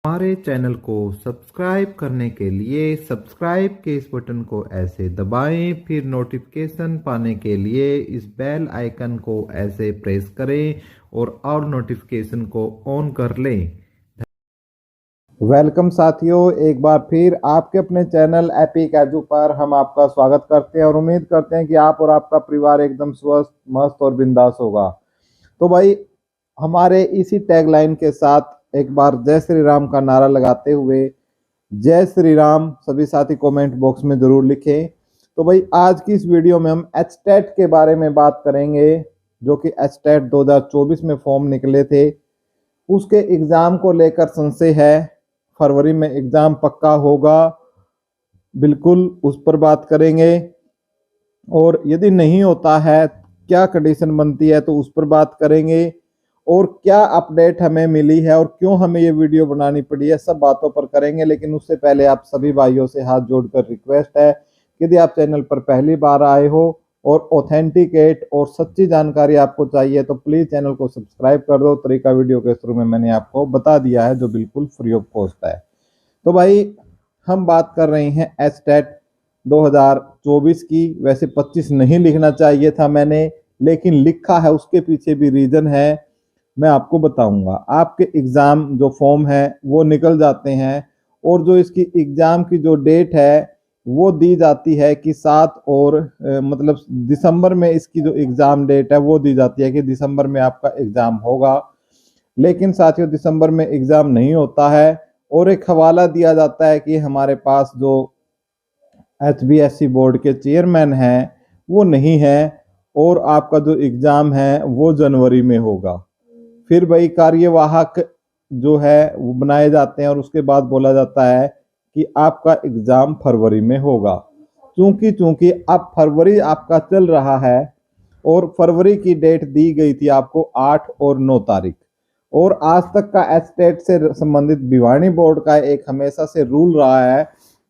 हमारे चैनल को सब्सक्राइब करने के लिए सब्सक्राइब के इस बटन को ऐसे दबाएं, फिर नोटिफिकेशन पाने के लिए इस बेल आइकन को ऐसे प्रेस करें और ऑल नोटिफिकेशन को ऑन कर लें। वेलकम साथियों, एक बार फिर आपके अपने चैनल एपिक एजू पर हम आपका स्वागत करते हैं और उम्मीद करते हैं कि आप और आपका परिवार एकदम स्वस्थ, मस्त और बिंदास होगा। तो भाई, हमारे इसी टैगलाइन के साथ एक बार जय श्री राम का नारा लगाते हुए जय श्री राम सभी साथी कमेंट बॉक्स में जरूर लिखें। तो भाई, आज की इस वीडियो में हम एचटेट के बारे में बात करेंगे, जो कि एचटेट 2024 में फॉर्म निकले थे। उसके एग्जाम को लेकर संशय है, फरवरी में एग्जाम पक्का होगा, बिल्कुल उस पर बात करेंगे। और यदि नहीं होता है, क्या कंडीशन बनती है, तो उस पर बात करेंगे। और क्या अपडेट हमें मिली है और क्यों हमें ये वीडियो बनानी पड़ी है, सब बातों पर करेंगे। लेकिन उससे पहले आप सभी भाइयों से हाथ जोड़कर रिक्वेस्ट है, यदि आप चैनल पर पहली बार आए हो और ऑथेंटिकेट और सच्ची जानकारी आपको चाहिए तो प्लीज चैनल को सब्सक्राइब कर दो। तरीका वीडियो के शुरू में मैंने आपको बता दिया है, जो बिल्कुल फ्री ऑफ कॉस्ट है। तो भाई, हम बात कर रहे हैं एचटेट 2024 की। वैसे 25 नहीं लिखना चाहिए था मैंने, लेकिन लिखा है, उसके पीछे भी रीजन है, मैं आपको बताऊंगा। आपके एग्जाम जो फॉर्म है वो निकल जाते हैं और जो इसकी एग्जाम की जो डेट है वो दी जाती है कि 7 और मतलब दिसंबर में इसकी जो एग्जाम डेट है वो दी जाती है कि दिसंबर में आपका एग्जाम होगा। लेकिन साथियों, दिसंबर में एग्जाम नहीं होता है और एक हवाला दिया जाता है कि हमारे पास जो HBSC बोर्ड के चेयरमैन हैं वो नहीं है और आपका जो एग्जाम है वो जनवरी में होगा। फिर भाई, कार्यवाहक जो है वो बनाए जाते हैं और उसके बाद बोला जाता है कि आपका एग्जाम फरवरी में होगा। चूंकि अब फरवरी आपका चल रहा है और फरवरी की डेट दी गई थी आपको 8 और 9 तारीख। और आज तक का एचटेट से संबंधित भिवानी बोर्ड का एक हमेशा से रूल रहा है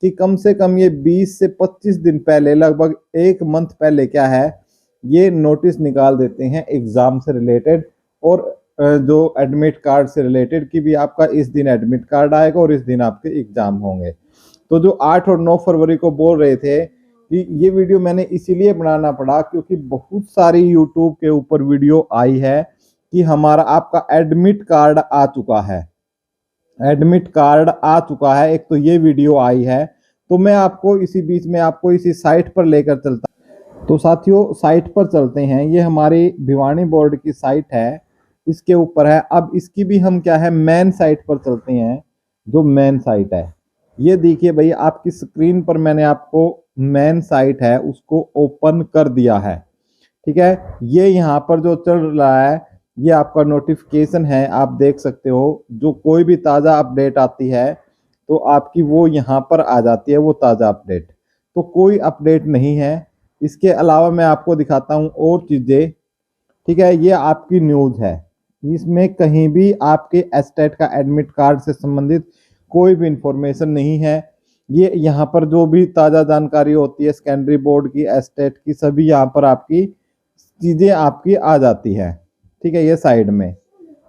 कि कम से कम ये 20 से 25 दिन पहले, लगभग एक मंथ पहले क्या है, ये नोटिस निकाल देते हैं एग्जाम से रिलेटेड और जो एडमिट कार्ड से रिलेटेड कि भी आपका इस दिन एडमिट कार्ड आएगा और इस दिन आपके एग्जाम होंगे। तो जो 8 और 9 फरवरी को बोल रहे थे कि ये वीडियो मैंने इसीलिए बनाना पड़ा क्योंकि बहुत सारी यूट्यूब के ऊपर वीडियो आई है कि हमारा आपका एडमिट कार्ड आ चुका है, एडमिट कार्ड आ चुका है। एक तो ये वीडियो आई है, तो मैं आपको इसी बीच में आपको इसी साइट पर लेकर चलता। तो साथियों, साइट पर चलते हैं। ये हमारी भिवानी बोर्ड की साइट है, इसके ऊपर है। अब इसकी भी हम क्या है, मेन साइट पर चलते हैं। जो मेन साइट है, ये देखिए भाई, आपकी स्क्रीन पर मैंने आपको मेन साइट है उसको ओपन कर दिया है। ठीक है, ये यहाँ पर जो चल रहा है ये आपका नोटिफिकेशन है, आप देख सकते हो। जो कोई भी ताज़ा अपडेट आती है तो आपकी वो यहाँ पर आ जाती है, वो ताज़ा अपडेट। तो कोई अपडेट नहीं है। इसके अलावा मैं आपको दिखाता हूँ और चीज़ें। ठीक है, ये आपकी न्यूज़ है, इसमें कहीं भी आपके एचटेट का एडमिट कार्ड से संबंधित कोई भी इंफॉर्मेशन नहीं है। ये यहाँ पर जो भी ताज़ा जानकारी होती है सेकेंडरी बोर्ड की, एचटेट की, सभी यहाँ पर आपकी चीज़ें आपकी आ जाती है। ठीक है, ये साइड में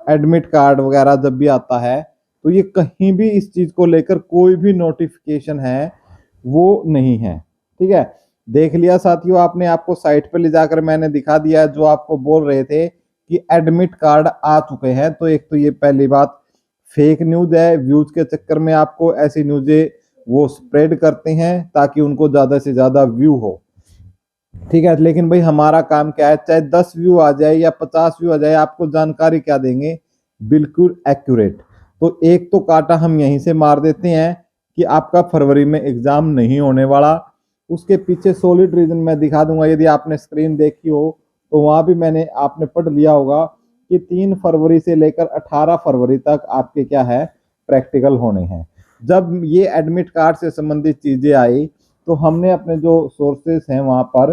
एडमिट कार्ड वगैरह जब भी आता है तो ये कहीं भी इस चीज़ को लेकर कोई भी नोटिफिकेशन है वो नहीं है। ठीक है, देख लिया साथियों आपने, आपको साइट पर ले जाकर मैंने दिखा दिया जो आपको बोल रहे थे कि एडमिट कार्ड आ चुके हैं। तो एक तो ये पहली बात फेक न्यूज है, व्यूज के चक्कर में आपको ऐसी न्यूज़ें वो स्प्रेड करते हैं ताकि उनको ज़्यादा से ज़्यादा व्यू हो। ठीक है, लेकिन भाई हमारा काम क्या है, चाहे 10 व्यू आ जाए या 50 व्यू आ जाए, आपको जानकारी क्या देंगे, बिल्कुल एक्यूरेट। तो एक तो काटा हम यहीं से मार देते हैं कि आपका फरवरी में एग्जाम नहीं होने वाला। उसके पीछे सॉलिड रीजन मैं दिखा दूंगा, यदि आपने स्क्रीन देखी हो तो वहां भी मैंने आपने पढ़ लिया होगा कि 3 फरवरी से लेकर 18 फरवरी तक आपके क्या है, प्रैक्टिकल होने हैं। जब ये एडमिट कार्ड से संबंधित चीजें आई तो हमने अपने जो सोर्सेस हैं वहां पर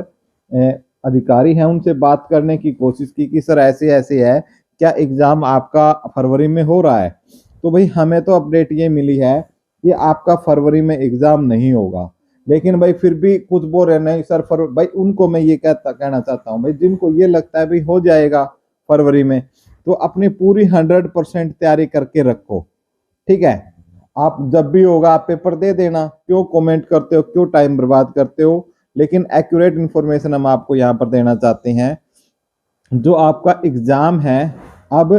अधिकारी हैं उनसे बात करने की कोशिश की कि सर ऐसे ऐसे है, क्या एग्जाम आपका फरवरी में हो रहा है। तो भाई हमें तो अपडेट ये मिली है कि आपका फरवरी में एग्जाम नहीं होगा। लेकिन भाई फिर भी कुछ बोल रहे नहीं सर फरवरी। भाई उनको मैं ये कहना चाहता हूँ, भाई जिनको ये लगता है भाई हो जाएगा फरवरी में, तो अपनी पूरी 100% तैयारी करके रखो। ठीक है, आप जब भी होगा आप पेपर दे देना, क्यों कमेंट करते हो, क्यों टाइम बर्बाद करते हो। लेकिन एक्यूरेट इन्फॉर्मेशन हम आपको यहाँ पर देना चाहते हैं। जो आपका एग्जाम है अब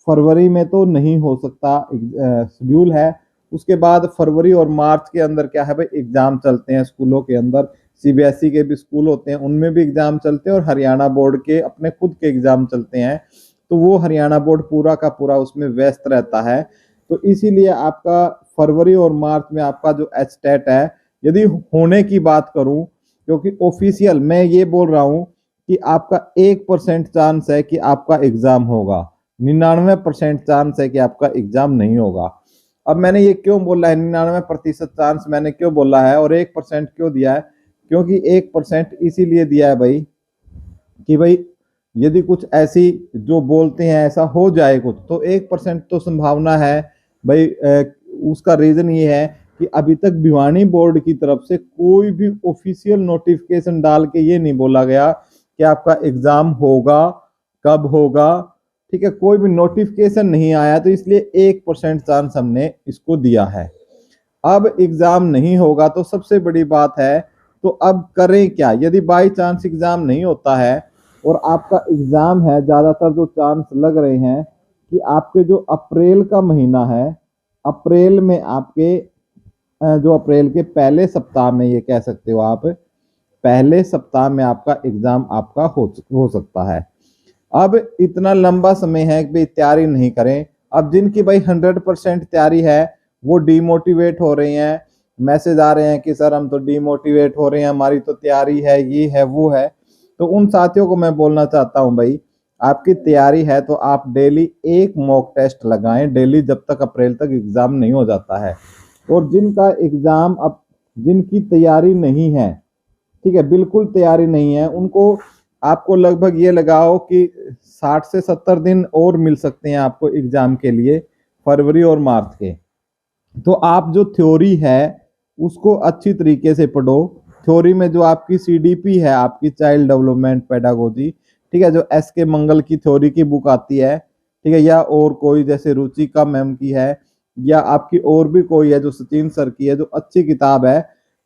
फरवरी में तो नहीं हो सकता, शेड्यूल है। उसके बाद फरवरी और मार्च के अंदर क्या है भाई, एग्जाम चलते हैं स्कूलों के अंदर। सीबीएसई के भी स्कूल होते हैं, उनमें भी एग्जाम चलते हैं, और हरियाणा बोर्ड के अपने खुद के एग्जाम चलते हैं। तो वो हरियाणा बोर्ड पूरा का पूरा उसमें व्यस्त रहता है। तो इसीलिए आपका फरवरी और मार्च में आपका जो एचटेट है, यदि होने की बात करूं, क्योंकि ऑफिशियल मैं ये बोल रहा हूं कि आपका 1% चांस है कि आपका एग्जाम होगा, 99% चांस है कि आपका एग्जाम नहीं होगा। अब मैंने ये क्यों बोला है 99% चांस मैंने क्यों बोला है और 1% क्यों दिया है, क्योंकि 1% इसीलिए दिया है भाई कि भाई यदि कुछ ऐसी जो बोलते हैं ऐसा हो जाए कुछ, तो 1% तो संभावना है भाई। उसका रीजन ये है कि अभी तक भिवानी बोर्ड की तरफ से कोई भी ऑफिशियल नोटिफिकेशन डाल के ये नहीं बोला गया कि आपका एग्जाम होगा, कब होगा, ठीक है, कोई भी नोटिफिकेशन नहीं आया। तो इसलिए 1% चांस हमने इसको दिया है। अब एग्जाम नहीं होगा तो सबसे बड़ी बात है, तो अब करें क्या यदि बाई चांस एग्जाम नहीं होता है और आपका एग्जाम है। ज्यादातर जो चांस लग रहे हैं कि आपके जो अप्रैल का महीना है, अप्रैल में आपके जो अप्रैल के पहले सप्ताह में, ये कह सकते हो आप, पहले सप्ताह में आपका एग्जाम आपका हो सकता है। अब इतना लंबा समय है कि भाई तैयारी नहीं करें। अब जिनकी भाई 100% तैयारी है वो डीमोटिवेट हो रहे हैं, मैसेज आ रहे हैं कि सर हम तो डीमोटिवेट हो रहे हैं, हमारी तो तैयारी है, ये है वो है। तो उन साथियों को मैं बोलना चाहता हूं भाई, आपकी तैयारी है तो आप डेली एक मॉक टेस्ट लगाएं डेली, जब तक अप्रैल तक एग्जाम नहीं हो जाता है। और जिनका एग्जाम अब, जिनकी तैयारी नहीं है, ठीक है, बिल्कुल तैयारी नहीं है, उनको आपको लगभग ये लगाओ कि 60 से 70 दिन और मिल सकते हैं आपको एग्जाम के लिए, फरवरी और मार्च के। तो आप जो थ्योरी है उसको अच्छी तरीके से पढ़ो। थ्योरी में जो आपकी सीडीपी है, आपकी चाइल्ड डेवलपमेंट पेडागोजी, ठीक है, जो एस के मंगल की थ्योरी की बुक आती है, ठीक है, या और कोई जैसे रुचिका मैम की है, या आपकी और भी कोई है जो सचिन सर की है, जो अच्छी किताब है,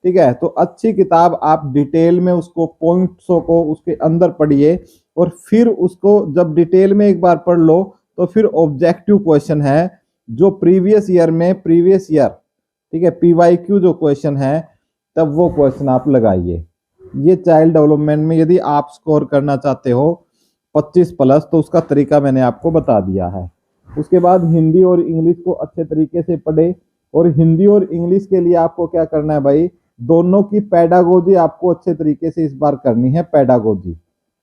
ठीक है। तो अच्छी किताब आप डिटेल में उसको पॉइंट्सों को उसके अंदर पढ़िए, और फिर उसको जब डिटेल में एक बार पढ़ लो तो फिर ऑब्जेक्टिव क्वेश्चन है जो प्रीवियस ईयर में, प्रीवियस ईयर, ठीक है, पीवाईक्यू जो क्वेश्चन है, तब वो क्वेश्चन आप लगाइए। ये चाइल्ड डेवलपमेंट में यदि आप स्कोर करना चाहते हो 25+, तो उसका तरीका मैंने आपको बता दिया है। उसके बाद हिंदी और इंग्लिश को अच्छे तरीके से पढ़े, और हिंदी और इंग्लिश के लिए आपको क्या करना है भाई, दोनों की पेडागोजी आपको अच्छे तरीके से इस बार करनी है। पेडागोजी,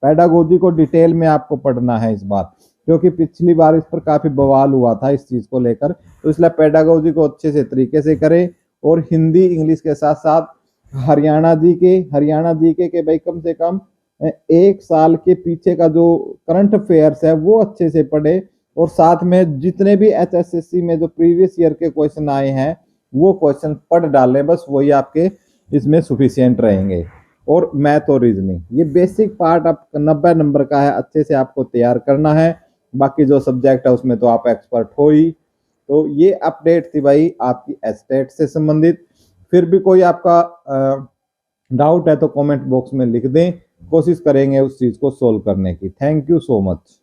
पेडागोजी को डिटेल में आपको पढ़ना है इस बार, क्योंकि पिछली बार इस पर काफी बवाल हुआ था इस चीज को लेकर। तो इसलिए पेडागोजी को अच्छे से तरीके से करें, और हिंदी इंग्लिश के साथ साथ हरियाणा जी के भाई कम से कम 1 साल के पीछे का जो करंट अफेयर्स है वो अच्छे से पढ़े, और साथ में जितने भी एचएसएससी में जो प्रीवियस ईयर के क्वेश्चन आए हैं वो क्वेश्चन पढ़ डालें, बस वही आपके इसमें सुफिशियंट रहेंगे। और मैथ और रीजनिंग, ये बेसिक पार्ट आप 90 नंबर का है, अच्छे से आपको तैयार करना है। बाकी जो सब्जेक्ट है उसमें तो आप एक्सपर्ट हो ही। तो ये अपडेट थी भाई आपकी एस्टेट से संबंधित। फिर भी कोई आपका डाउट है तो कमेंट बॉक्स में लिख दें, कोशिश करेंगे उस चीज को सोल्व करने की। Thank you so much.